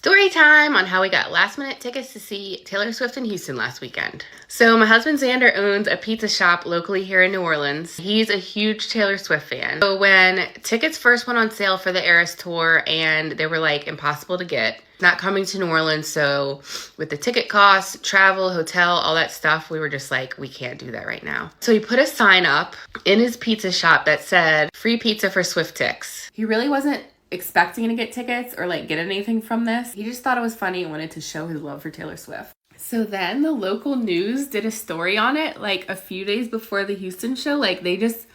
Story time on how we got last minute tickets to see Taylor Swift in Houston last weekend. So my husband Xander owns a pizza shop locally here in New Orleans. He's a huge Taylor Swift fan. So when tickets first went on sale for the Eras tour and they were like impossible to get, not coming to New Orleans, so with the ticket costs, travel, hotel, all that stuff, we were just like, we can't do that right now. So he put a sign up in his pizza shop that said, free pizza for Swiftix. He really wasn't expecting to get tickets or like get anything from this. He just thought it was funny and wanted to show his love for Taylor Swift. So then the local news did a story on it like a few days before the Houston show. Like they just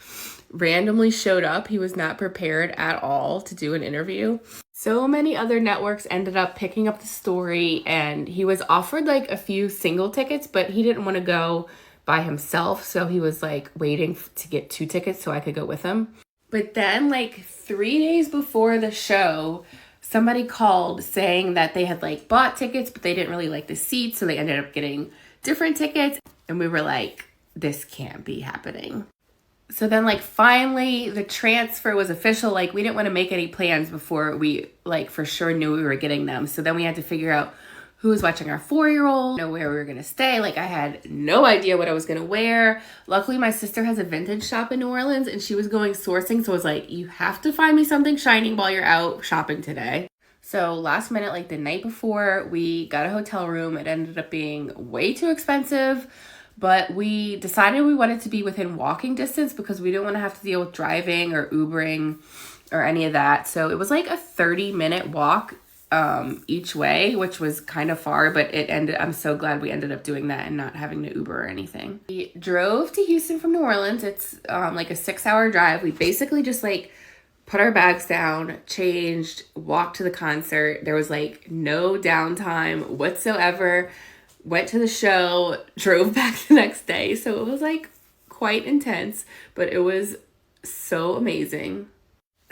randomly showed up. He was not prepared at all to do an interview. So many other networks ended up picking up the story, and he was offered like a few single tickets, but he didn't want to go by himself. So he was like waiting to get 2 tickets so I could go with him. But then like 3 days before the show, somebody called saying that they had like bought tickets, but they didn't really like the seats. So they ended up getting different tickets. And we were like, this can't be happening. So then like finally the transfer was official. Like we didn't want to make any plans before we like for sure knew we were getting them. So then we had to figure out who was watching our 4-year-old, know where we were going to stay. Like I had no idea what I was going to wear. Luckily, my sister has a vintage shop in New Orleans and she was going sourcing. So I was like, you have to find me something shiny while you're out shopping today. So last minute, like the night before, we got a hotel room. It ended up being way too expensive, but we decided we wanted to be within walking distance because we didn't want to have to deal with driving or Ubering or any of that. So it was like a 30-minute walk each way, which was kind of far, but I'm so glad we ended up doing that and not having to Uber or anything. We drove to Houston from New Orleans. It's like a 6-hour drive. We basically just like put our bags down, changed, walked to the concert. There was like no downtime whatsoever. Went to the show, drove back the next day. So it was like quite intense, but it was so amazing.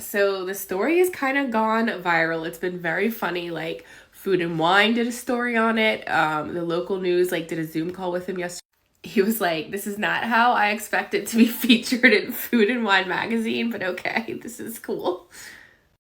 So the story has kind of gone viral. It's been very funny. Like Food and Wine did a story on it. The local news like did a Zoom call with him yesterday. He was like, this is not how I expect it to be featured in Food and Wine magazine, but okay, this is cool.